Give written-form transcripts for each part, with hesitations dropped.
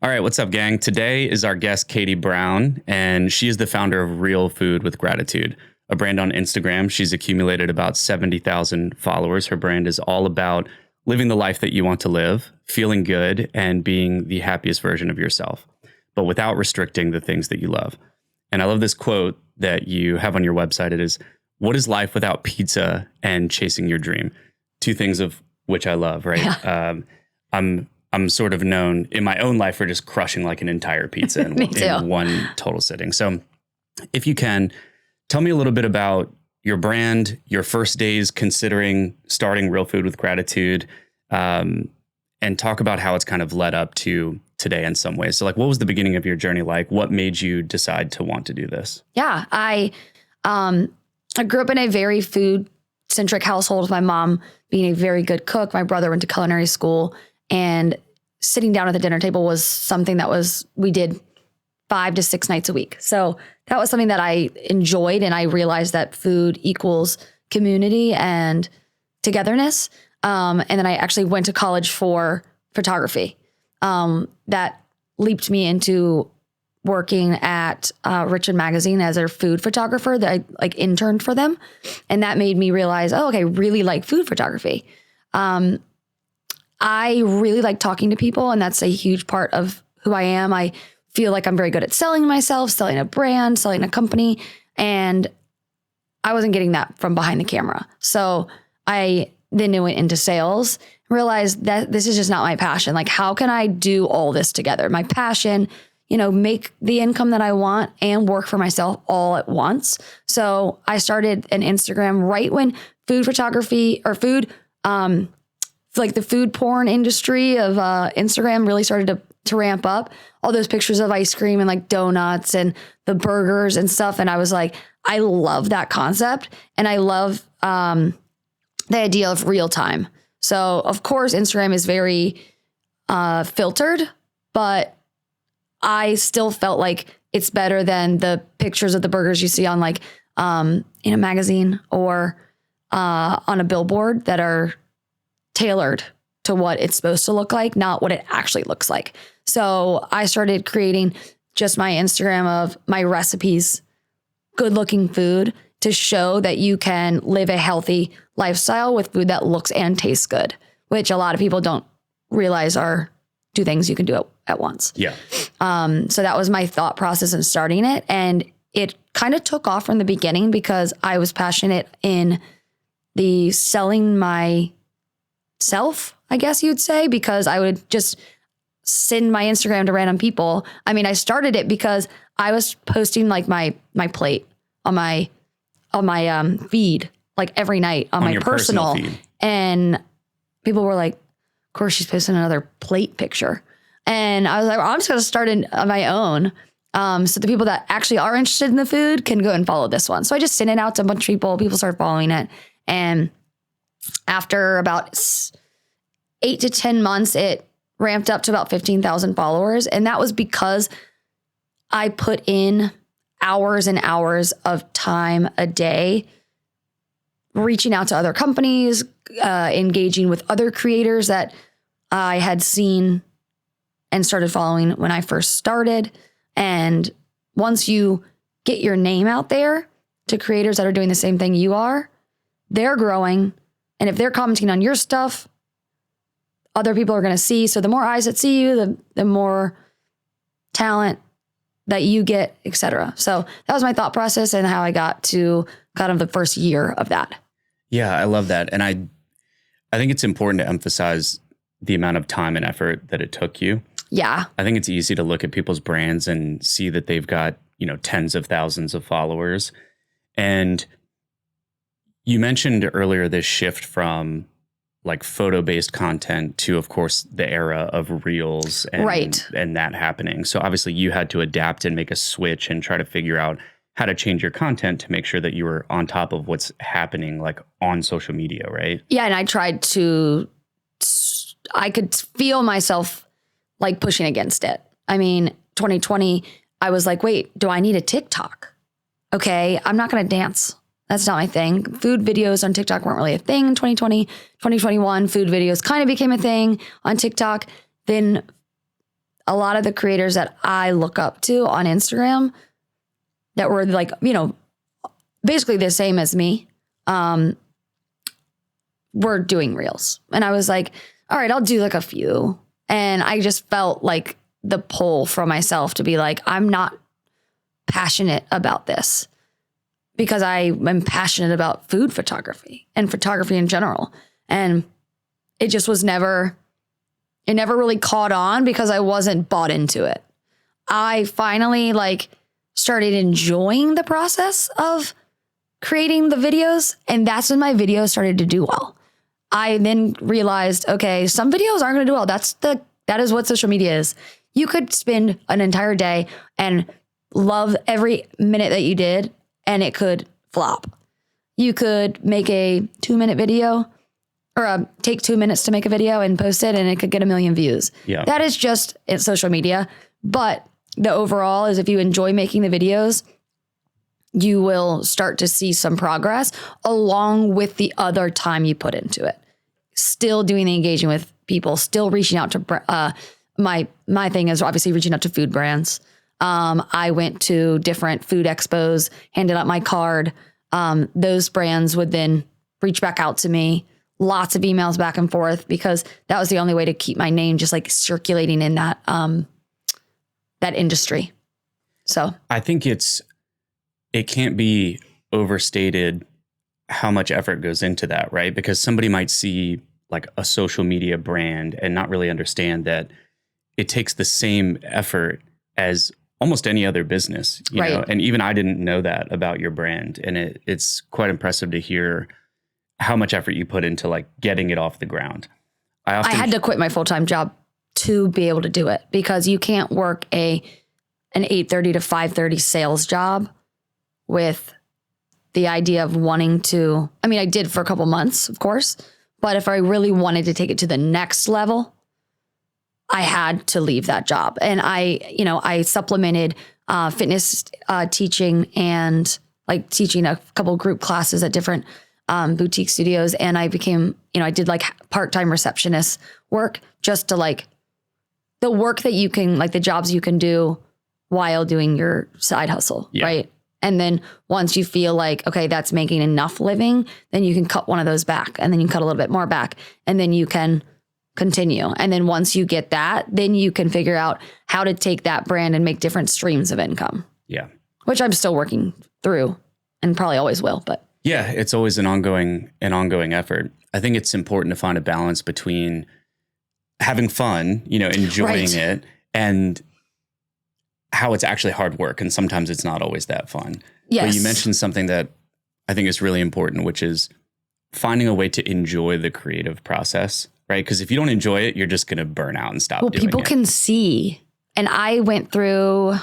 All right, what's up, gang? Today is our guest, Katie Brown, and she is the founder of Real Food with Gratitude, a brand on Instagram. She's accumulated about 70,000 followers. Her brand is all about living the life that you want to live, feeling good, and being the happiest version of yourself, but without restricting the things that you love. And I love this quote that you have on your website. It is, "What is life without pizza and chasing your dream?" Two things of which I love, right? Yeah. I'm sort of known in my own life for just crushing like an entire pizza in one total sitting. So if you can, tell me a little bit about your brand, your first days considering starting Real Food with Gratitude, and talk about how it's kind of led up to today in some ways. So like, what was the beginning of your journey like? What made you decide to want to do this? Yeah, I grew up in a very food-centric household with my mom being a very good cook. My brother went to culinary school, and sitting down at the dinner table was something that we did 5 to 6 nights a week. So that was something that I enjoyed. And I realized that food equals community and togetherness. And then I actually went to college for photography. That leaped me into working at Richmond magazine as their food photographer. That I like interned for them. And that made me realize, oh, okay, I really like food photography. I really like talking to people, and that's a huge part of who I am. I feel like I'm very good at selling myself, selling a brand, selling a company, and I wasn't getting that from behind the camera. So I then went into sales, realized that this is just not my passion. Like, how can I do all this together? My passion, make the income that I want and work for myself all at once. So I started an Instagram right when food photography or like the food porn industry of Instagram really started to ramp up. All those pictures of ice cream and like donuts and the burgers and stuff. And I was like, I love that concept. And I love the idea of real time. So of course, Instagram is very filtered, but I still felt like it's better than the pictures of the burgers you see on like in a magazine or on a billboard that are tailored to what it's supposed to look like, not what it actually looks like. So I started creating just my Instagram of my recipes, good looking food to show that you can live a healthy lifestyle with food that looks and tastes good, which a lot of people don't realize are 2 things you can do at once. Yeah. So that was my thought process in starting it. And it kind of took off from the beginning because I was passionate in the selling myself, I guess you'd say, because I would just send my Instagram to random people. I mean, I started it because I was posting like my plate on my feed, like every night on my personal feed. And people were like, of course she's posting another plate picture. And I was like, well, I'm just going to start on my own. So the people that actually are interested in the food can go and follow this one. So I just sent it out to a bunch of people. People started following it. And after about 8 to 10 months, it ramped up to about 15,000 followers. And that was because I put in hours and hours of time a day, reaching out to other companies, engaging with other creators that I had seen and started following when I first started. And once you get your name out there to creators that are doing the same thing you are, they're growing. And if they're commenting on your stuff, other people are going to see. So the more eyes that see you, the more talent that you get, etc. So that was my thought process and how I got to kind of the first year of that. Yeah, I love that. And I think it's important to emphasize the amount of time and effort that it took you. Yeah. I think it's easy to look at people's brands and see that they've got, tens of thousands of followers. And you mentioned earlier this shift from like photo-based content to, of course, the era of reels and that happening. So obviously you had to adapt and make a switch and try to figure out how to change your content to make sure that you were on top of what's happening like on social media, right? Yeah, and I tried I could feel myself like pushing against it. I mean, 2020, I was like, wait, do I need a TikTok? Okay, I'm not going to dance. That's not my thing. Food videos on TikTok weren't really a thing in 2020. 2021, food videos kind of became a thing on TikTok. Then a lot of the creators that I look up to on Instagram that were like, basically the same as me, were doing reels. And I was like, all right, I'll do like a few. And I just felt like the pull from myself to be like, I'm not passionate about this because I am passionate about food photography and photography in general. And it just was never really caught on because I wasn't bought into it. I finally started enjoying the process of creating the videos. And that's when my videos started to do well. I then realized, okay, some videos aren't going to do well. That is what social media is. You could spend an entire day and love every minute that you did, and it could flop. You could make a 2-minute video or take 2 minutes to make a video and post it, and it could get 1 million views. Yeah. That is just it's social media. But the overall is if you enjoy making the videos, you will start to see some progress along with the other time you put into it. Still doing the engaging with people, still reaching out to my thing is obviously reaching out to food brands. I went to different food expos, handed out my card. Those brands would then reach back out to me. Lots of emails back and forth because that was the only way to keep my name just circulating in that industry. So I think it can't be overstated how much effort goes into that, right? Because somebody might see a social media brand and not really understand that it takes the same effort as almost any other business, you know? And even I didn't know that about your brand. And it's quite impressive to hear how much effort you put into getting it off the ground. I had to quit my full-time job to be able to do it because you can't work an 8:30 to 5:30 sales job with the idea of wanting to, I did for a couple months, of course, but if I really wanted to take it to the next level, I had to leave that job. And I supplemented fitness teaching and teaching a couple group classes at different boutique studios. And I became, I did part-time receptionist work just to the work that you can, the jobs you can do while doing your side hustle, right? And then once you feel okay, that's making enough living, then you can cut one of those back and then you can cut a little bit more back and then you can continue. And then once you get that, then you can figure out how to take that brand and make different streams of income. Yeah. Which I'm still working through and probably always will, but. Yeah, it's always an ongoing effort. I think it's important to find a balance between having fun, enjoying it, and how it's actually hard work. And sometimes it's not always that fun. Yes. But you mentioned something that I think is really important, which is finding a way to enjoy the creative process, right? Because if you don't enjoy it, you're just going to burn out and stop doing it. Well, people can see. And I went through,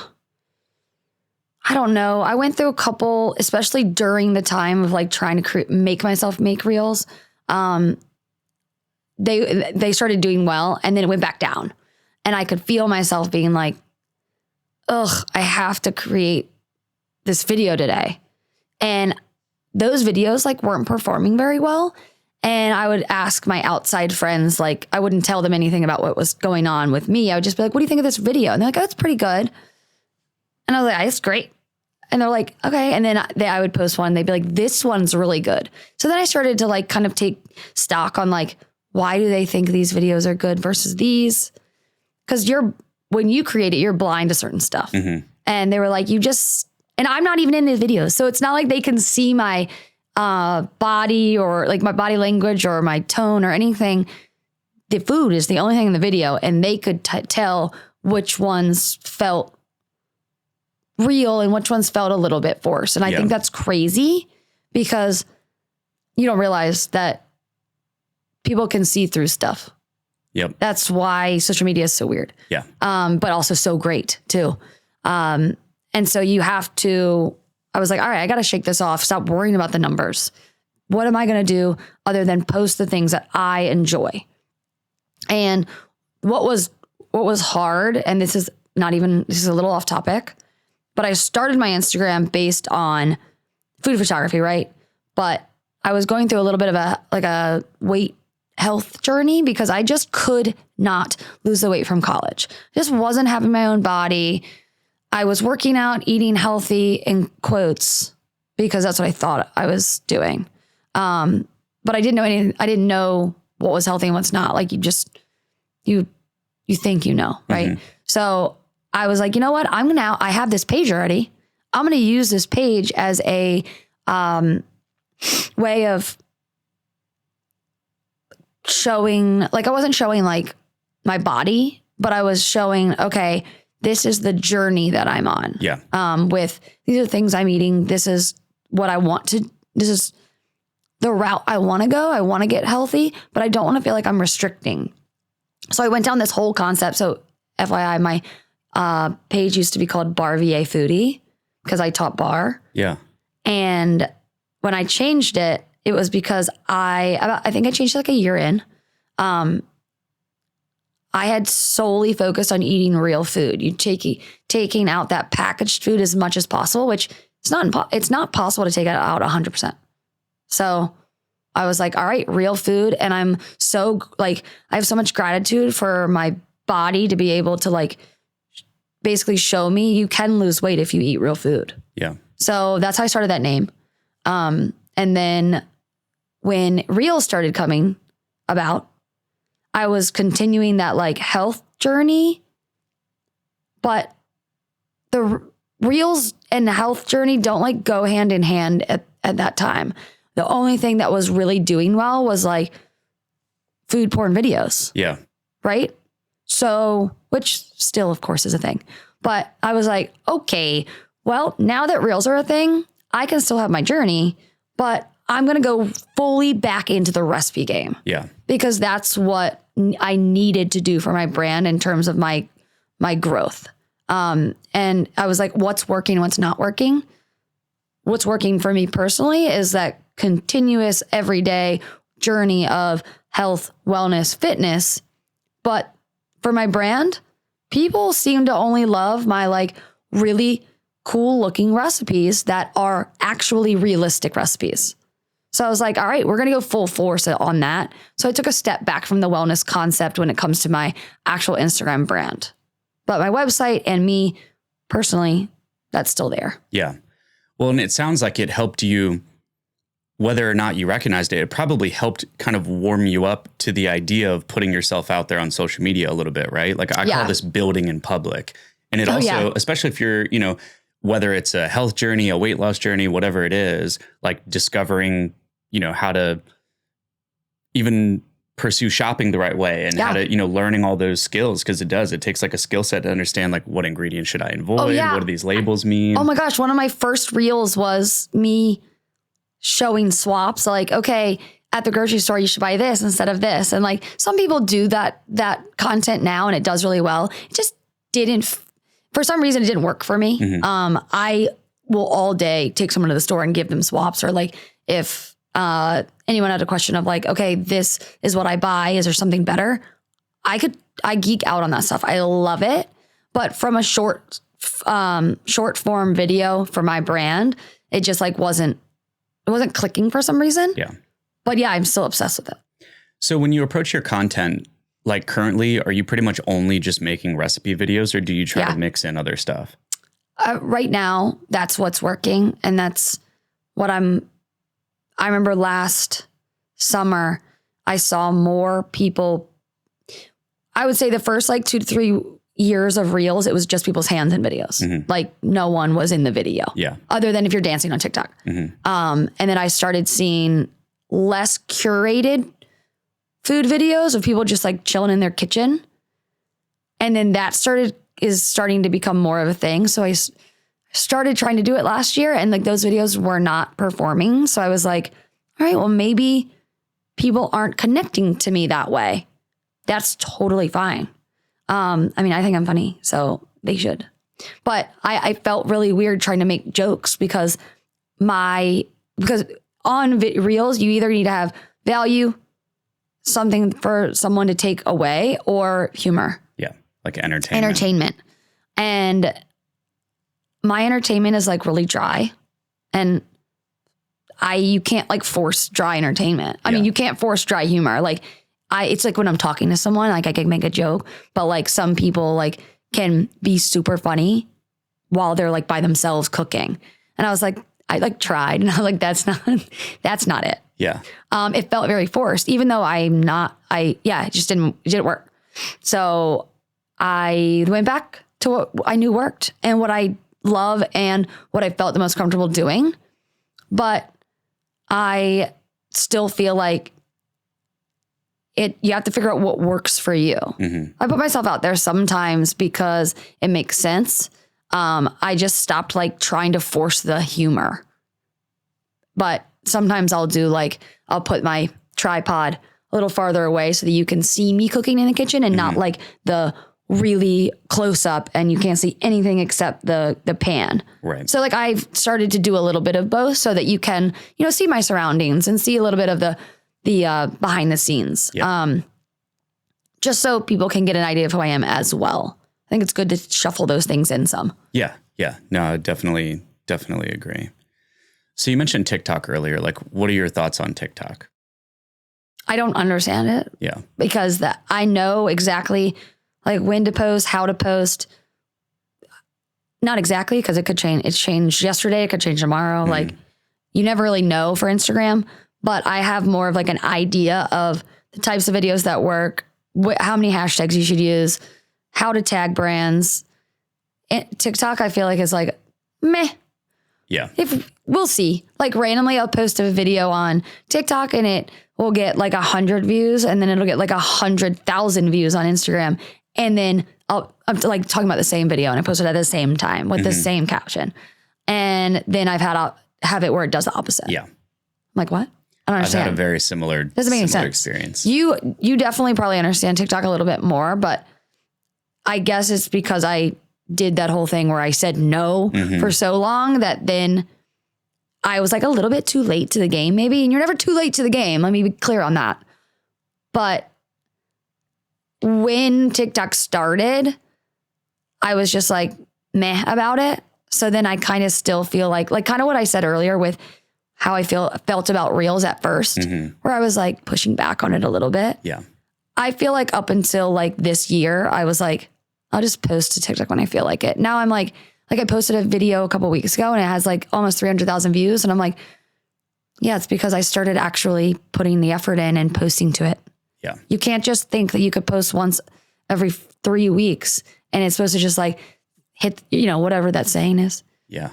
I don't know, a couple, especially during the time of trying to make myself make reels. They started doing well and then it went back down. And I could feel myself being I have to create this video today. And those videos weren't performing very well. And I would ask my outside friends, I wouldn't tell them anything about what was going on with me. I would just be what do you think of this video? And they're oh, that's pretty good. And I was it's great. And they're okay. And then I would post one. They'd be this one's really good. So then I started to kind of take stock on why do they think these videos are good versus these? Because when you create it, you're blind to certain stuff. Mm-hmm. And they were and I'm not even in the videos. So it's not they can see my body or my body language or my tone or anything. The food is the only thing in the video. And they could tell which ones felt real and which ones felt a little bit forced. And I think that's crazy because you don't realize that people can see through stuff. Yep. That's why social media is so weird. Yeah. But also so great too. And so you have to, I was all right, I got to shake this off. Stop worrying about the numbers. What am I going to do other than post the things that I enjoy? And what was hard, and this is a little off topic, but I started my Instagram based on food photography, right? But I was going through a little bit of a weight health journey because I just could not lose the weight from college. Just wasn't having my own body. I was working out, eating healthy in quotes because that's what I thought I was doing. But I didn't know anything. I didn't know what was healthy and what's not. Like you think you know, right? Mm-hmm. So I was like, you know what? I have this page already. I'm going to use this page as a way of showing, like I wasn't showing like my body, but I was showing, okay, this is the journey that I'm on. Yeah. With these are the things I'm eating. This is what I want to, this is the route I want to go. I want to get healthy, but I don't want to feel like I'm restricting. So I went down this whole concept. So FYI, my page used to be called Bar VA Foodie because I taught bar. Yeah. And when I changed it, it was because I think I changed it like a year in. I had solely focused on eating real food. You taking out that packaged food as much as possible, which it's not possible to take it out 100%. So I was like, all right, real food. And I'm so like, I have so much gratitude for my body to be able to like basically show me you can lose weight if you eat real food. Yeah. So that's how I started that name. And then when Reels started coming about, I was continuing that like health journey, but the Reels and health journey don't like go hand in hand at that time. The only thing that was really doing well was like food porn videos. Yeah. Right. So, which still of course is a thing, but I was like, okay, well, now that Reels are a thing, I can still have my journey, but I'm going to go fully back into the recipe game. Yeah. Because that's what I needed to do for my brand in terms of my growth. And I was like, what's working, what's not working? What's working for me personally is that continuous everyday journey of health, wellness, fitness. But for my brand, people seem to only love my like really cool looking recipes that are actually realistic recipes. So I was like, all right, we're going to go full force on that. So I took a step back from the wellness concept when it comes to my actual Instagram brand. But my website and me personally, that's still there. Yeah. Well, and it sounds like it helped you, whether or not you recognized it, it probably helped kind of warm you up to the idea of putting yourself out there on social media a little bit, right? Like I call this building in public. And it also, especially if you're, whether it's a health journey, a weight loss journey, whatever it is, like discovering, how to even pursue shopping the right way and how to, learning all those skills. Cause it takes like a skill set to understand like what ingredients should I avoid? What do these labels mean? Oh my gosh. One of my first reels was me showing swaps. Like, okay, at the grocery store, you should buy this instead of this. And like some people do that content now and it does really well. It just didn't, for some reason, it didn't work for me. Mm-hmm. I will all day take someone to the store and give them swaps, or like if anyone had a question of like, okay, this is what I buy. Is there something better? I geek out on that stuff. I love it. But from a short form video for my brand, it just like wasn't clicking for some reason. Yeah. But yeah, I'm still obsessed with it. So when you approach your content, like currently, are you pretty much only just making recipe videos, or do you try to mix in other stuff? Right now, that's what's working. And that's what I remember last summer, I saw more people. I would say the first like 2 to 3 years of Reels, it was just people's hands in videos. Mm-hmm. Like no one was in the video. Yeah. Other than if you're dancing on TikTok. Mm-hmm. And then I started seeing less curated food videos of people just like chilling in their kitchen. And then that is starting to become more of a thing. So I started trying to do it last year and like those videos were not performing. So I was like, all right, well, maybe people aren't connecting to me that way. That's totally fine. I mean, I think I'm funny, so they should. But I felt really weird trying to make jokes because on Reels, you either need to have value, something for someone to take away, or humor. Yeah, like entertainment. And my entertainment is like really dry. And you can't like force dry entertainment. I mean, you can't force dry humor. Like it's like when I'm talking to someone, like I can make a joke, but like some people like can be super funny while they're like by themselves cooking. And I was like, I like tried and I was like, that's not it. Yeah. It felt very forced, even though it just didn't work. So I went back to what I knew worked and what I love and what I felt the most comfortable doing. But I still feel like you have to figure out what works for you. Mm-hmm. I put myself out there sometimes because it makes sense. I just stopped like trying to force the humor. But sometimes I'll put my tripod a little farther away so that you can see me cooking in the kitchen and not like the really close up and you can't see anything except the pan. Right. So like I've started to do a little bit of both so that you can, see my surroundings and see a little bit of the behind the scenes. Yeah. Just so people can get an idea of who I am as well. I think it's good to shuffle those things in some. Yeah. Yeah. No, I definitely agree. So you mentioned TikTok earlier. Like, what are your thoughts on TikTok? I don't understand it. Yeah. Because I know exactly like when to post, how to post. Not exactly, because it could change. It changed yesterday. It could change tomorrow. Mm-hmm. Like you never really know for Instagram, but I have more of like an idea of the types of videos that work, how many hashtags you should use, how to tag brands. TikTok, I feel like is like, meh. Yeah. We'll see. Like randomly I'll post a video on TikTok and it will get like 100 views and then it'll get like 100,000 views on Instagram. And then I'm like talking about the same video and I post it at the same time with the same caption. And then I've have it where it does the opposite. Yeah. I'm like, what? I don't understand. I've had a very similar, doesn't make any sense. Experience. You definitely probably understand TikTok a little bit more, but I guess it's because I did that whole thing where I said no for so long that then I was like a little bit too late to the game maybe. And you're never too late to the game. Let me be clear on that. But when TikTok started, I was just like meh about it. So then I kind of still feel like kind of what I said earlier with how I felt about Reels at first, where I was like pushing back on it a little bit. Yeah. I feel like up until like this year, I was like, I'll just post to TikTok when I feel like it. Now I'm like I posted a video a couple weeks ago and it has like almost 300,000 views. And I'm like, yeah, it's because I started actually putting the effort in and posting to it. Yeah. You can't just think that you could post once every 3 weeks and it's supposed to just like hit, whatever that saying is. Yeah.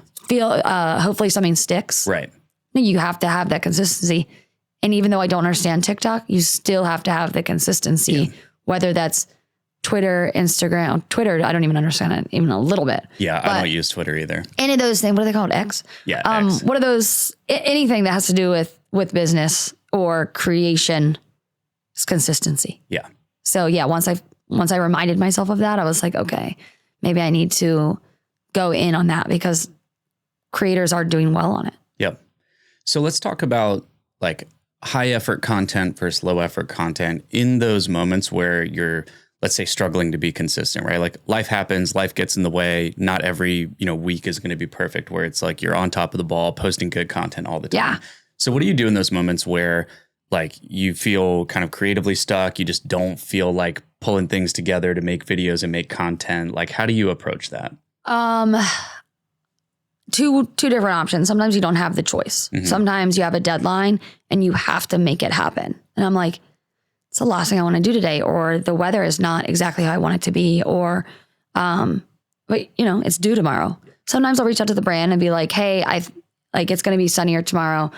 Hopefully something sticks. Right. You have to have that consistency. And even though I don't understand TikTok, you still have to have the consistency, whether that's Twitter, Instagram. Twitter, I don't even understand it even a little bit. Yeah, I don't use Twitter either. Any of those things, what are they called? X? Yeah, X. What are those, anything that has to do with business or creation is consistency. Yeah. So yeah, once I reminded myself of that, I was like, okay, maybe I need to go in on that because creators are doing well on it. Yep. So let's talk about like high effort content versus low effort content in those moments where you're, let's say, struggling to be consistent, right? Like life happens, life gets in the way. Not every, week is going to be perfect where it's like you're on top of the ball, posting good content all the time. Yeah. So what do you do in those moments where like you feel kind of creatively stuck? You just don't feel like pulling things together to make videos and make content. Like, how do you approach that? Two different options. Sometimes you don't have the choice. Sometimes you have a deadline and you have to make it happen. And I'm like, it's the last thing I want to do today, or the weather is not exactly how I want it to be, or, but it's due tomorrow. Sometimes I'll reach out to the brand and be like, hey, it's going to be sunnier tomorrow.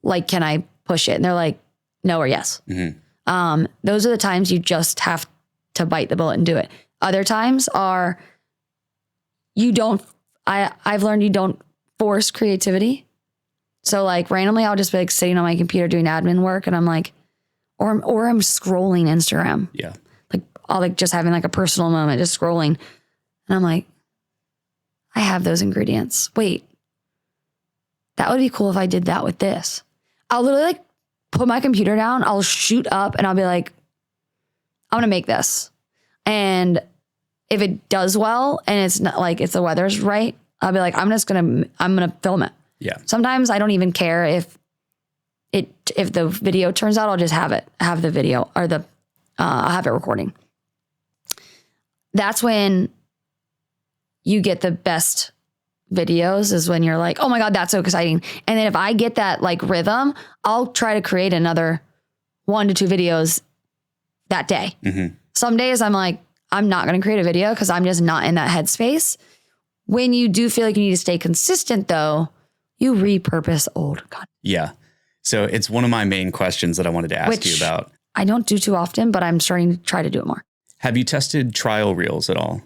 Like, can I push it? And they're like, no or yes. Those are the times you just have to bite the bullet and do it. Other times are I've learned you don't force creativity. So like randomly I'll just be like sitting on my computer doing admin work and I'm like, or I'm scrolling Instagram. Yeah. Like I'll like just having like a personal moment, just scrolling. And I'm like, I have those ingredients. Wait, that would be cool if I did that with this. I'll literally like put my computer down. I'll shoot up and I'll be like, I'm going to make this. And if it does well and it's not like the weather's right, I'll be like, I'm going to film it. Yeah. Sometimes I don't even care if the video turns out, I'll just have the video or the I'll have it recording. That's when you get the best videos, is when you're like, oh my God, that's so exciting. And then if I get that like rhythm, I'll try to create another 1 to 2 videos that day. Some days I'm like, I'm not going to create a video because I'm just not in that headspace. When you do feel like you need to stay consistent though, you repurpose old content. Yeah. So it's one of my main questions that I wanted to ask you about. I don't do too often, but I'm starting to try to do it more. Have you tested trial reels at all?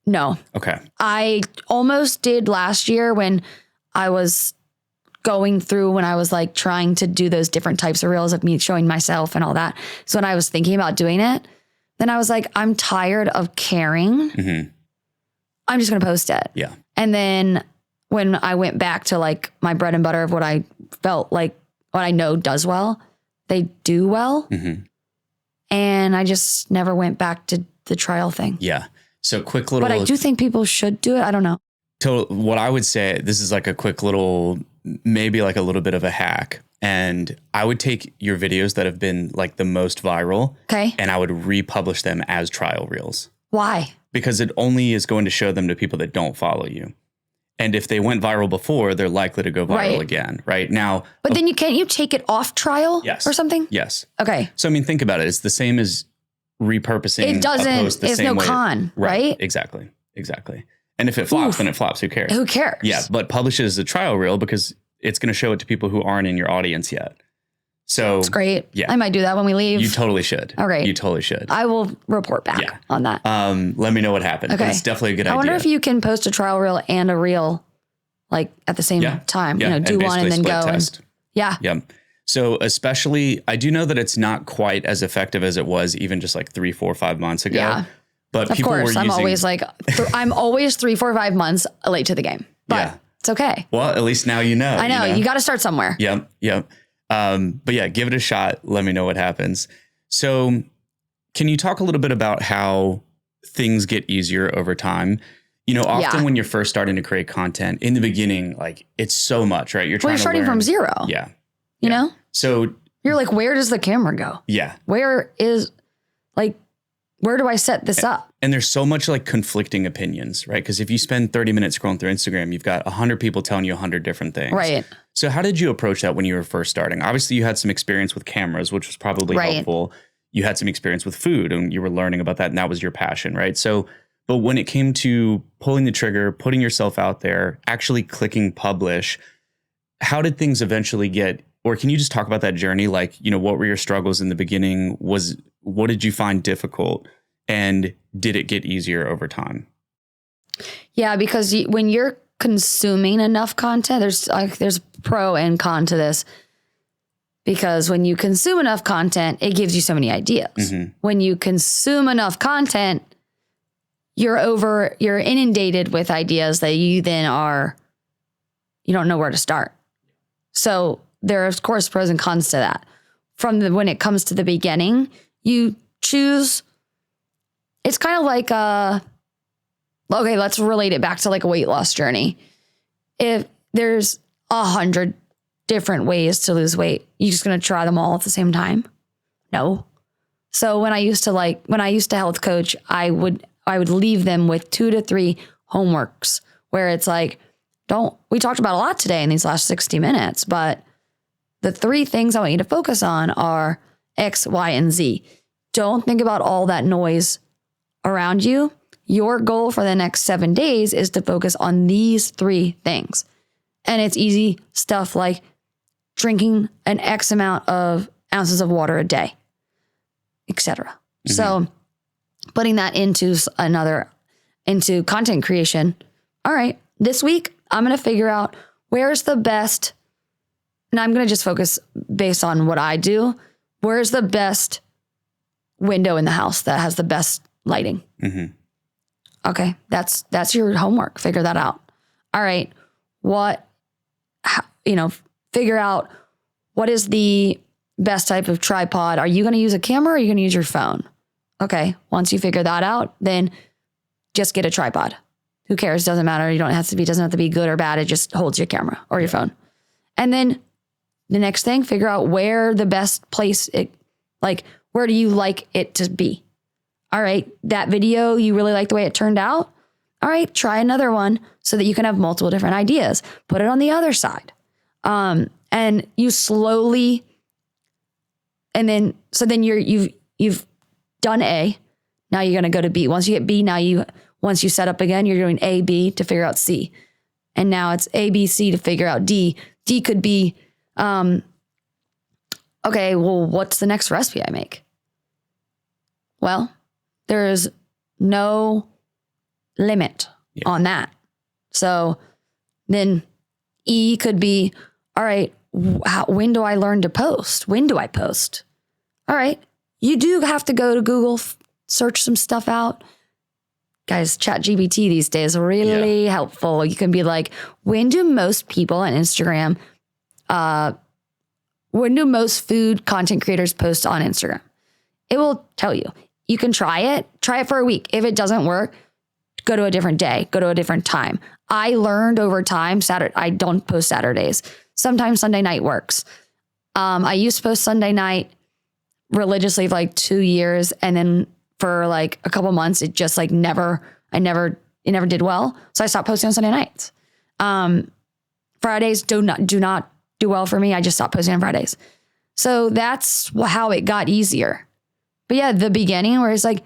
No. Okay. I almost did last year when I was going through, when I was like trying to do those different types of reels of me showing myself and all that. So when I was thinking about doing it, then I was like, I'm tired of caring. I'm just going to post it. Yeah. And then when I went back to like my bread and butter of what I felt like, what I know does well, they do well. And I just never went back to the trial thing. Yeah. So quick little. But I do think people should do it. I don't know. So what I would say, this is like a quick little, maybe like a little bit of a hack. And I would take your videos that have been like the most viral. Okay. And I would republish them as trial reels. Why? Because it only is going to show them to people that don't follow you. And if they went viral before, they're likely to go viral again. Right now. But then can't you take it off trial or something? Yes. Okay. So, I mean, think about it. It's the same as repurposing. It doesn't, a post the it's same no way. con, right? Exactly. And if it flops, then it flops. Who cares? Who cares? Yeah. But publish it as a trial reel because it's going to show it to people who aren't in your audience yet. So it's great. Yeah. I might do that when we leave. You totally should. All right. You totally should. I will report back on that. Let me know what happened. Okay. But it's definitely a good idea. I wonder if you can post a trial reel and a reel like at the same time. Yeah. You know, do one and then go. Test. Yeah. So especially, I do know that it's not quite as effective as it was even just like 3, 4, 5 months ago. Yeah. But of course, I'm always like, I'm always 3, 4, 5 months late to the game. But it's okay. Well, at least now you know. I know. You got to start somewhere. Yep. But yeah, give it a shot. Let me know what happens. So can you talk a little bit about how things get easier over time? You know, often when you're first starting to create content in the beginning, like it's so much, right? You're starting from zero. Yeah. You know? So you're like, where does the camera go? Yeah. Where do I set this up? And there's so much like conflicting opinions, right? Because if you spend 30 minutes scrolling through Instagram, you've got 100 people telling you 100 different things. Right. So how did you approach that when you were first starting? Obviously, you had some experience with cameras, which was probably helpful. You had some experience with food and you were learning about that. And that was your passion, right? So, but when it came to pulling the trigger, putting yourself out there, actually clicking publish, how did things eventually get, or can you just talk about that journey? Like, you know, what were your struggles in the beginning? What did you find difficult? And did it get easier over time? Yeah, because when you're consuming enough content, there's pro and con to this. Because when you consume enough content, it gives you so many ideas. When you consume enough content, you're inundated with ideas that you then you don't know where to start. So there are, of course, pros and cons to that. When it comes to the beginning, you choose. It's kind of like okay, let's relate it back to like a weight loss journey. If there's 100 different ways to lose weight, you just gonna try them all at the same time? No. So when I used to health coach, I would leave them with 2 to 3 homeworks where it's like, we talked about a lot today in these last 60 minutes, but the 3 things I want you to focus on are X, Y, and Z. Don't think about all that noise around you. Your goal for the next 7 days is to focus on these 3 things. And it's easy stuff like drinking an X amount of ounces of water a day, etc. So putting that into content creation. All right, this week, I'm going to figure out where's the best, and I'm going to just focus based on what I do. Where's the best window in the house that has the best lighting? Okay, that's your homework. Figure that out. All right, figure out what is the best type of tripod. Are you going to use a camera or are you going to use your phone? Okay, once you figure that out, then just get a tripod. Who cares? Doesn't matter. Doesn't have to be good or bad. It just holds your camera or your phone. And then the next thing, figure out where the best place, Where do you like it to be? All right, that video, you really like the way it turned out. All right, try another one so that you can have multiple different ideas. Put it on the other side. And you slowly, and then, so then you've done A. Now you're going to go to B. Once you get B, once you set up again, you're doing A, B to figure out C. And now it's A, B, C to figure out D. D could be, okay, well, what's the next recipe I make? Well, there's no limit on that. So then E could be, all right, when do I learn to post? When do I post? All right, you do have to go to Google, search some stuff out. Guys, ChatGPT these days are really helpful. You can be like, when do most people on Instagram, when do most food content creators post on Instagram? It will tell you. You can try it for a week. If it doesn't work, go to a different day, go to a different time. I learned over time, I don't post Saturdays. Sometimes Sunday night works. I used to post Sunday night religiously for like 2 years. And then for like a couple months, it just like it never did well. So I stopped posting on Sunday nights. Fridays do not do well for me. I just stopped posting on Fridays. So that's how it got easier. But yeah, the beginning where it's like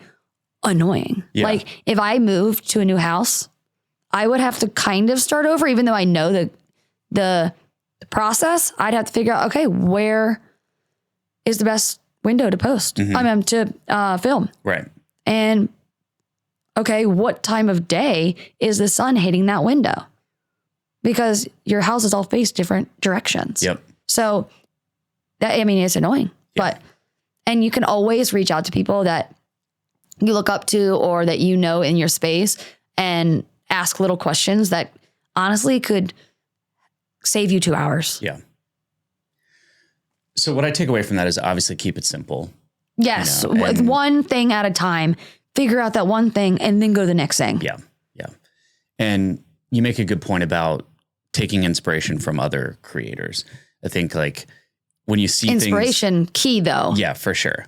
annoying. Yeah. Like if I moved to a new house, I would have to kind of start over, even though I know the process. I'd have to figure out, okay, where is the best window to post? To film. Right. And okay, what time of day is the sun hitting that window? Because your houses all face different directions. Yep. So it's annoying, and you can always reach out to people that you look up to or that you know in your space and ask little questions that honestly could save you 2 hours. Yeah. So what I take away from that is obviously keep it simple. Yes. With one thing at a time, figure out that one thing and then go to the next thing. Yeah. Yeah. And you make a good point about taking inspiration from other creators. I think like when you see inspiration key though. Yeah, for sure.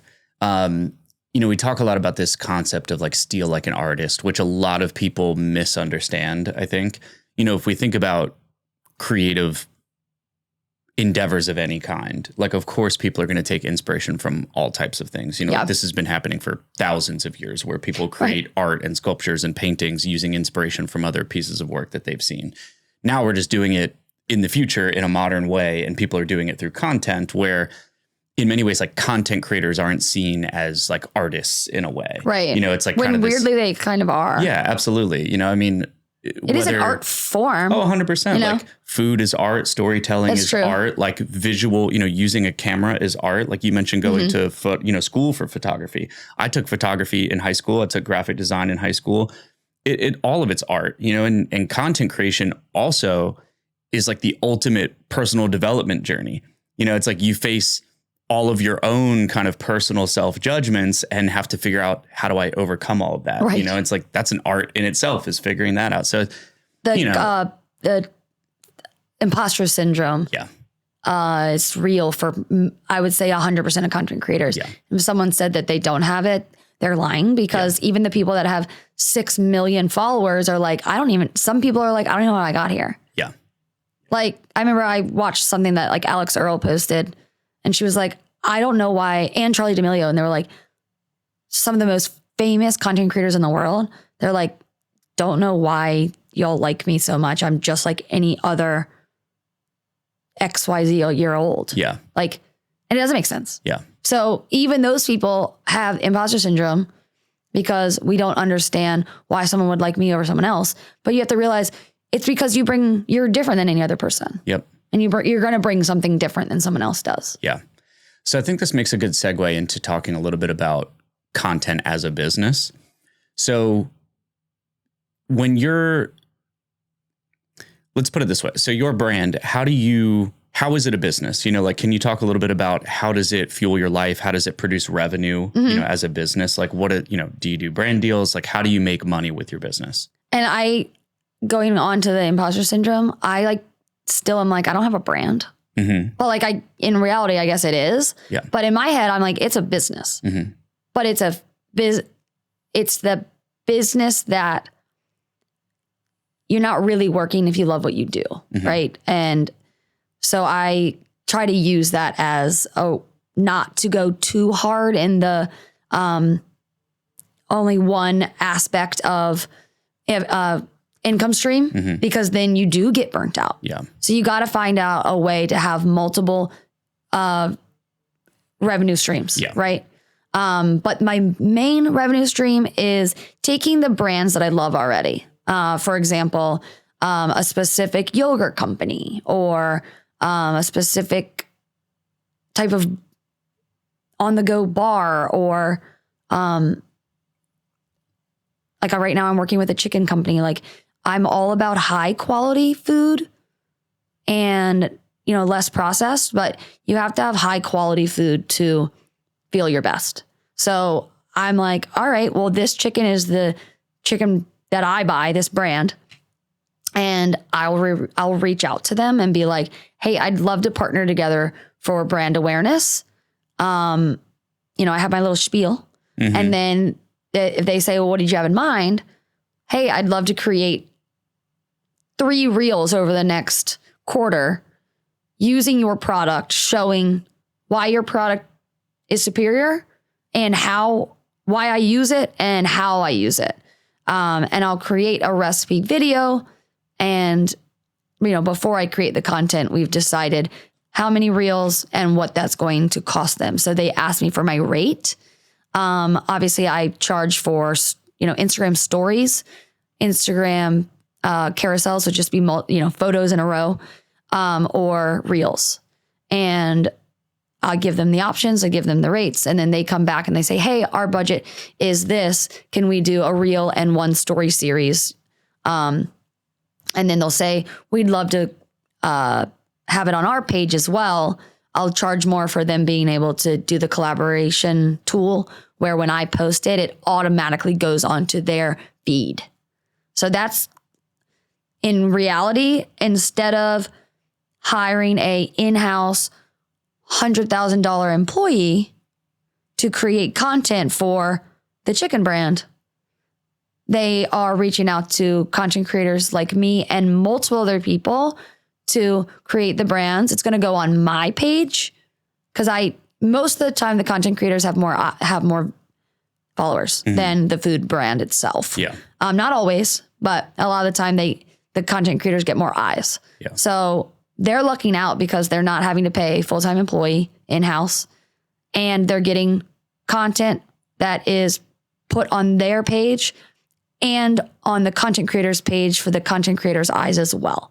We talk a lot about this concept of like steal like an artist, which a lot of people misunderstand. I think, if we think about creative endeavors of any kind, like, of course, people are going to take inspiration from all types of things. This has been happening for thousands of years where people create art and sculptures and paintings using inspiration from other pieces of work that they've seen. Now we're just doing it in the future in a modern way, and people are doing it through content where in many ways, like content creators aren't seen as like artists in a way. Right. It's like when kind of weirdly they kind of are. Yeah, absolutely. It is an art form. Oh, 100%. Like food is art, storytelling is art, like visual, using a camera is art. Like you mentioned going to school for photography. I took photography in high school. I took graphic design in high school. It all of it's art, and content creation also is like the ultimate personal development journey. It's like you face all of your own kind of personal self-judgments and have to figure out how do I overcome all of that? Right. It's like that's an art in itself is figuring that out. So the imposter syndrome is real for, I would say 100% of content creators. Yeah. If someone said that they don't have it, they're lying because even the people that have 6 million followers are like, some people are like, I don't know how I got here. Yeah. Like I remember I watched something that like Alex Earl posted and she was like, I don't know why, and Charlie D'Amelio. And they were like, some of the most famous content creators in the world. They're like, don't know why y'all like me so much. I'm just like any other XYZ year old. Yeah. Like, and it doesn't make sense. Yeah. So even those people have imposter syndrome because we don't understand why someone would like me over someone else. But you have to realize it's because you're different than any other person. Yep. And you're going to bring something different than someone else does. Yeah. So I think this makes a good segue into talking a little bit about content as a business. So when let's put it this way. So your brand, how is it a business? Can you talk a little bit about how does it fuel your life? How does it produce revenue, as a business? Like do you do brand deals? Like how do you make money with your business? And going on to the imposter syndrome, I like, still I'm like, I don't have a brand. But like in reality, I guess it is. Yeah. But in my head, I'm like, it's a business. But it's the business that you're not really working if you love what you do, right? And so I try to use that as not to go too hard in the only one aspect of income stream, because then you do get burnt out. Yeah. So you got to find out a way to have multiple revenue streams, right? But my main revenue stream is taking the brands that I love already. For example, a specific yogurt company or a specific type of on-the-go bar, or like right now I'm working with a chicken company. Like I'm all about high quality food and, less processed, but you have to have high quality food to feel your best. So I'm like, all right, well, this chicken is the chicken that I buy, this brand. And I'll reach out to them and be like, hey, I'd love to partner together for brand awareness. I have my little spiel. And then if they say, well, what did you have in mind? Hey, I'd love to create 3 reels over the next quarter using your product, showing why your product is superior and why I use it and how I use it. And I'll create a recipe video. And, before I create the content, we've decided how many reels and what that's going to cost them. So they asked me for my rate. Obviously I charge for, Instagram stories, Instagram carousels would just be, photos in a row, or reels. And I'll give them the options, I give them the rates, and then they come back and they say, hey, our budget is this. Can we do a reel and 1 story series? And then they'll say, we'd love to have it on our page as well. I'll charge more for them being able to do the collaboration tool where when I post it, it automatically goes onto their feed. So that's in reality, instead of hiring a in-house $100,000 employee to create content for the chicken brand, they are reaching out to content creators like me and multiple other people to create the brands. It's going to go on my page because most of the time the content creators have more followers than the food brand itself. Yeah. Not always, but a lot of the time the content creators get more eyes. Yeah. So they're lucking out because they're not having to pay a full-time employee in-house, and they're getting content that is put on their page and on the content creators page for the content creators' eyes as well.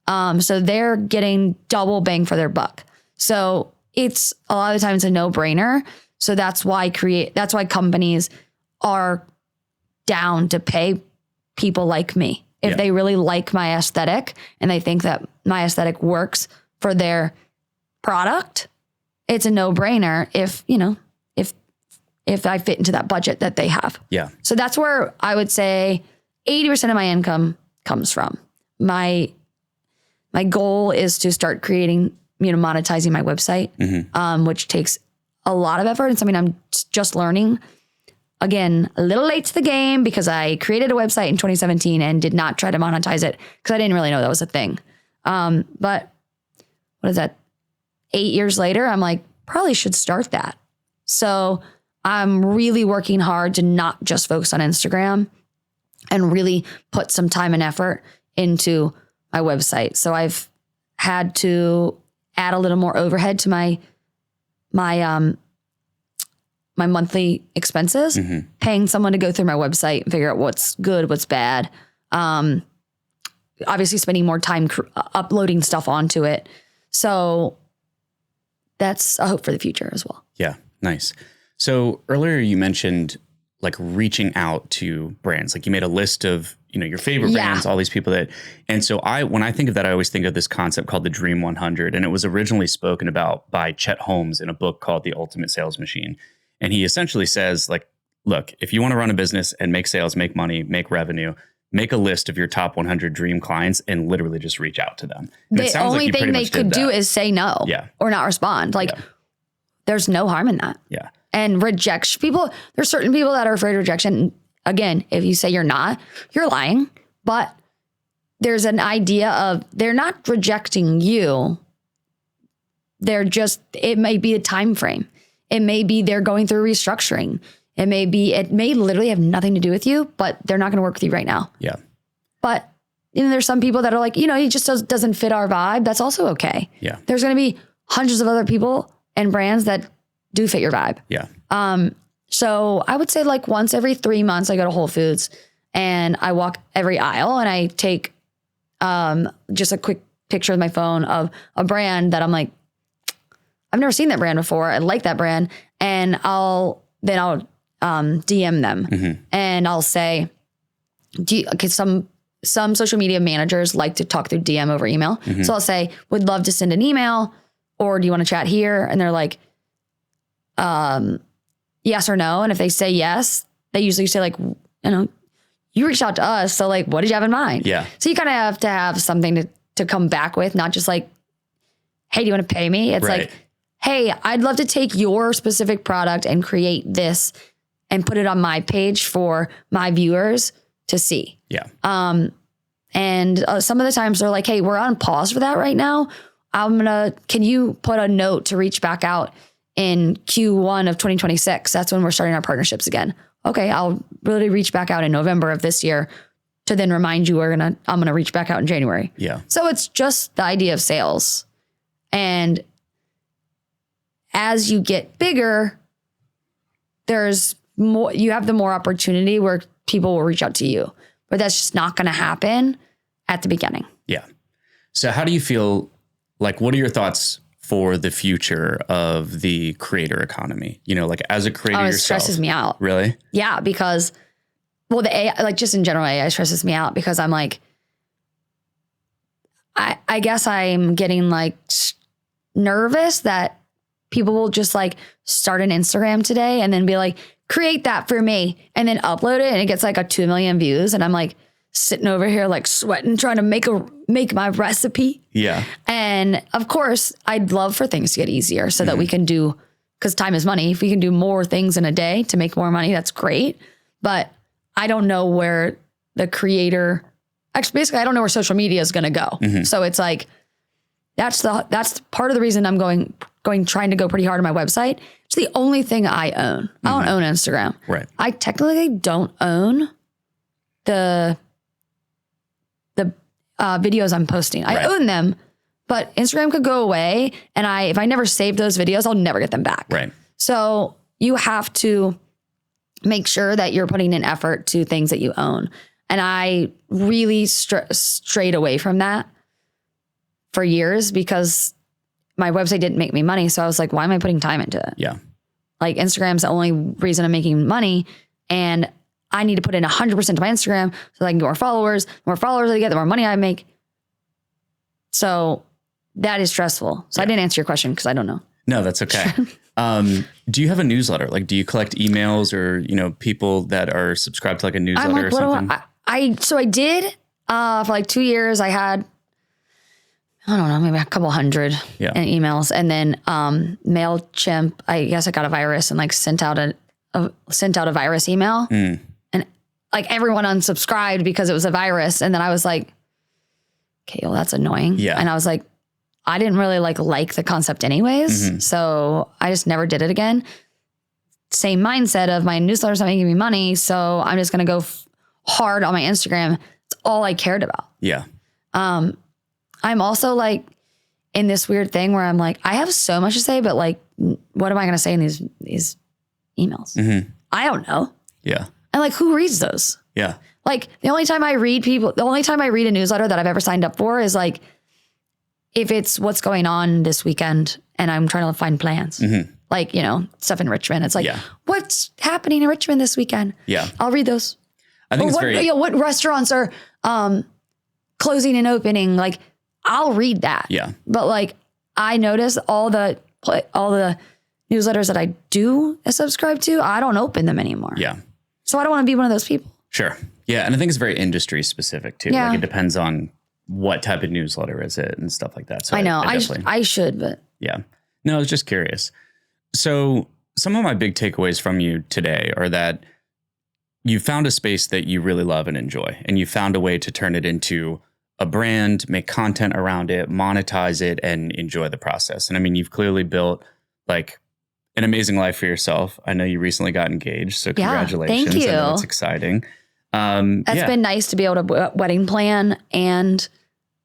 So they're getting double bang for their buck. So it's a lot of the times a no-brainer. So that's why companies are down to pay people like me. If they really like my aesthetic and they think that my aesthetic works for their product, it's a no-brainer if I fit into that budget that they have. Yeah. So that's where I would say 80% of my income comes from. My goal is to start creating, monetizing my website, which takes a lot of effort and something I'm just learning. Again, a little late to the game because I created a website in 2017 and did not try to monetize it because I didn't really know that was a thing. But what is that? 8 years later, I'm like, probably should start that. So I'm really working hard to not just focus on Instagram and really put some time and effort into my website. So I've had to add a little more overhead to my monthly expenses, paying someone to go through my website and figure out what's good, what's bad. Obviously spending more time uploading stuff onto it. So that's a hope for the future as well. Yeah. Nice. So earlier you mentioned like reaching out to brands, like you made a list of, your favorite brands, all these people and so when I think of that, I always think of this concept called the Dream 100. And it was originally spoken about by Chet Holmes in a book called The Ultimate Sales Machine. And he essentially says, like, look, if you want to run a business and make sales, make money, make revenue, make a list of your top 100 dream clients and literally just reach out to them. And The only thing they could do is say no or not respond. Like there's no harm in that. Yeah. And people, there's certain people that are afraid of rejection. Again, if you say you're not, you're lying. But there's an idea of they're not rejecting you. It may be a time frame. It may be they're going through restructuring. It may literally have nothing to do with you, but they're not going to work with you right now. Yeah. But there's some people that are like, he just doesn't fit our vibe. That's also okay. Yeah. There's going to be hundreds of other people and brands that do fit your vibe. Yeah. So I would say like once every 3 months, I go to Whole Foods and I walk every aisle and I take just a quick picture with my phone of a brand that I'm like, I've never seen that brand before. I like that brand. And I'll DM them and I'll say, some social media managers like to talk through DM over email. So I'll say, would love to send an email, or do you want to chat here? And they're like, yes or no. And if they say yes, they usually say like, you reached out to us. So like, what did you have in mind? Yeah. So you kind of have to have something to come back with, not just like, hey, do you want to pay me? It's like, hey, I'd love to take your specific product and create this and put it on my page for my viewers to see. Yeah. And some of the times they're like, hey, we're on pause for that right now. Can you put a note to reach back out in Q1 of 2026? That's when we're starting our partnerships again. Okay, I'll really reach back out in November of this year to then remind you I'm going to reach back out in January. Yeah. So it's just the idea of sales. And as you get bigger, there's more, you have the more opportunity where people will reach out to you, but that's just not going to happen at the beginning. Yeah. So how do you feel, like, what are your thoughts for the future of the creator economy? Like as a creator yourself. It stresses me out. Really? Yeah. Because, the AI, like just in general, AI stresses me out because I'm like, I guess I'm getting like nervous that people will just like start an Instagram today and then be like, create that for me, and then upload it and it gets like a 2 million views. And I'm like sitting over here, like sweating, trying to make my recipe. Yeah. And of course I'd love for things to get easier so that we can do, because time is money. If we can do more things in a day to make more money, that's great. But I don't know where the creator, actually, basically, I don't know where social media is going to go. So it's like, that's part of the reason I'm trying to go pretty hard on my website. It's the only thing I own. I don't own Instagram. Right. I technically don't own the videos I'm posting. I own them, but Instagram could go away. And if I never save those videos, I'll never get them back. Right. So you have to make sure that you're putting in effort to things that you own. And I really strayed away from that for years because my website didn't make me money. So I was like, why am I putting time into it? Yeah. Like Instagram's the only reason I'm making money, and I need to put in 100% to my Instagram so that I can get more followers. The more followers I get, the more money I make. So that is stressful. So I didn't answer your question because I don't know. No, that's okay. Do you have a newsletter? Like, do you collect emails or, people that are subscribed to like a newsletter or something? So I did, for like 2 years. I had, I don't know, maybe a couple hundred in emails. And then MailChimp, I guess I got a virus and like sent out a virus email. And like everyone unsubscribed because it was a virus. And then I was like, okay, well, that's annoying. Yeah. And I was like, I didn't really like the concept anyways. So I just never did it again. Same mindset of my newsletter's not making me money. So I'm just going to go hard on my Instagram. It's all I cared about. Yeah. I'm also like in this weird thing where I'm like, I have so much to say, but like, what am I going to say in these emails? I don't know. Yeah. And like, who reads those? Yeah. Like the only time I read a newsletter that I've ever signed up for is like, if it's what's going on this weekend and I'm trying to find plans, like, stuff in Richmond. It's like, what's happening in Richmond this weekend? Yeah. I'll read those. I think what restaurants are closing and opening. Like, I'll read that. Yeah. But like, I notice all the newsletters that I do subscribe to, I don't open them anymore. Yeah. So I don't want to be one of those people. Sure. Yeah. And I think it's very industry specific too. Yeah. Like it depends on what type of newsletter is it and stuff like that. So I know. definitely, I should, but yeah. No, I was just curious. So some of my big takeaways from you today are that you found a space that you really love and enjoy, and you found a way to turn it into a brand, make content around it, monetize it, and enjoy the process. And I mean, you've clearly built like an amazing life for yourself. I know you recently got engaged, so congratulations. Thank you. I know it's exciting. It's been nice to be able to wedding plan, and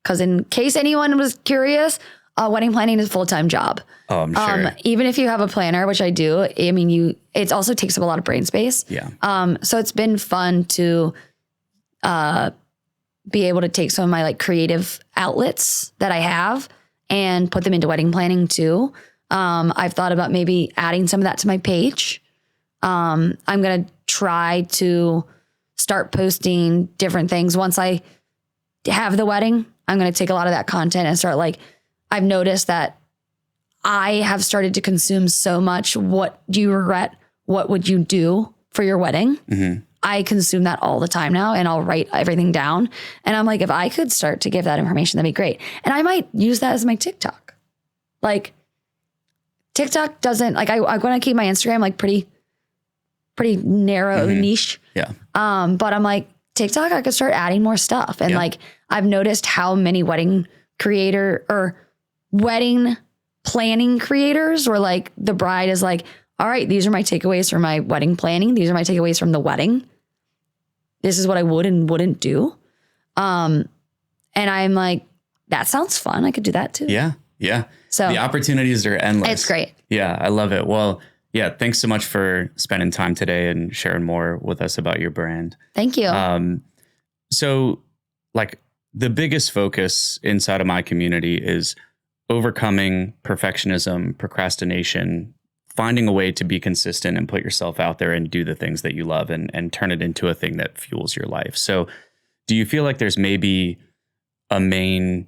because in case anyone was curious, wedding planning is a full-time job. Oh, I'm sure. Even if you have a planner, which I do, I mean, it also takes up a lot of brain space. Yeah. So it's been fun to be able to take some of my like creative outlets that I have and put them into wedding planning too. I've thought about maybe adding some of that to my page. I'm going to try to start posting different things. Once I have the wedding, I'm going to take a lot of that content and start like, I've noticed that I have started to consume so much. What do you regret? What would you do for your wedding? Mm-hmm. I consume that all the time now, and I'll write everything down. And I'm like, if I could start to give that information, that'd be great. And I might use that as my TikTok. Like TikTok doesn't like, I want to keep my Instagram like pretty narrow niche. Yeah. But I'm like, TikTok, I could start adding more stuff. And like, I've noticed how many wedding planning creators were like, the bride is like, all right, these are my takeaways from my wedding planning. These are my takeaways from the wedding. This is what I would and wouldn't do. And I'm like, that sounds fun. I could do that too. Yeah. Yeah. So the opportunities are endless. It's great. Yeah. I love it. Well, yeah. Thanks so much for spending time today and sharing more with us about your brand. Thank you. So like the biggest focus inside of my community is overcoming perfectionism, procrastination, finding a way to be consistent and put yourself out there and do the things that you love and turn it into a thing that fuels your life. So do you feel like there's maybe a main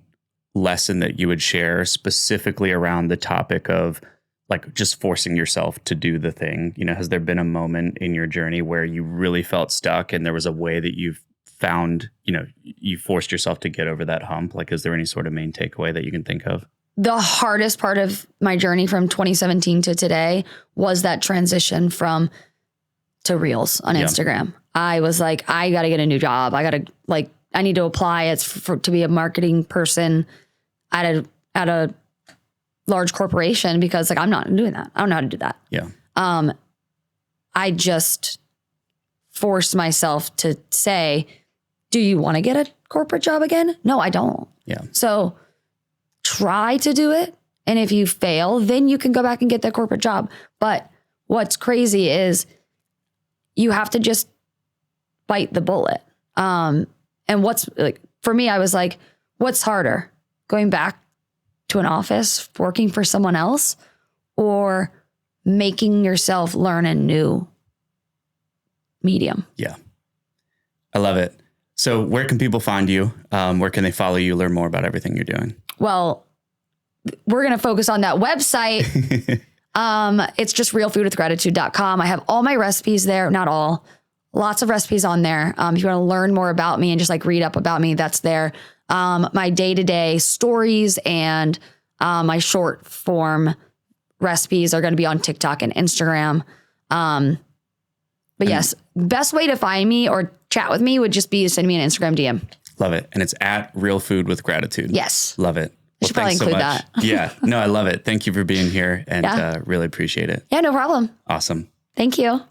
lesson that you would share specifically around the topic of like just forcing yourself to do the thing? You know, has there been a moment in your journey where you really felt stuck and there was a way that you've found, you know, you forced yourself to get over that hump? Like, is there any sort of main takeaway that you can think of? The hardest part of my journey from 2017 to today was that transition to Reels on Instagram. I was like, I got to get a new job. I need to apply to be a marketing person at a large corporation, because like, I'm not doing that. I don't know how to do that. Yeah. I just forced myself to say, do you want to get a corporate job again? No, I don't. Yeah. So try to do it. And if you fail, then you can go back and get that corporate job. But what's crazy is you have to just bite the bullet. And what's like, for me, I was like, what's harder, going back to an office, working for someone else, or making yourself learn a new medium? Yeah. I love it. So where can people find you? Where can they follow you, learn more about everything you're doing? Well, we're going to focus on that website. It's just realfoodwithgratitude.com. I have all my recipes there. Not all, lots of recipes on there. If you want to learn more about me and just like read up about me, that's there. My day-to-day stories and my short form recipes are going to be on TikTok and Instagram. But yes, best way to find me or chat with me would just be to send me an Instagram DM. Love it. And it's at Real Food with Gratitude. Yes. Love it. I should probably include that. Yeah. No, I love it. Thank you for being here and really appreciate it. Yeah, no problem. Awesome. Thank you.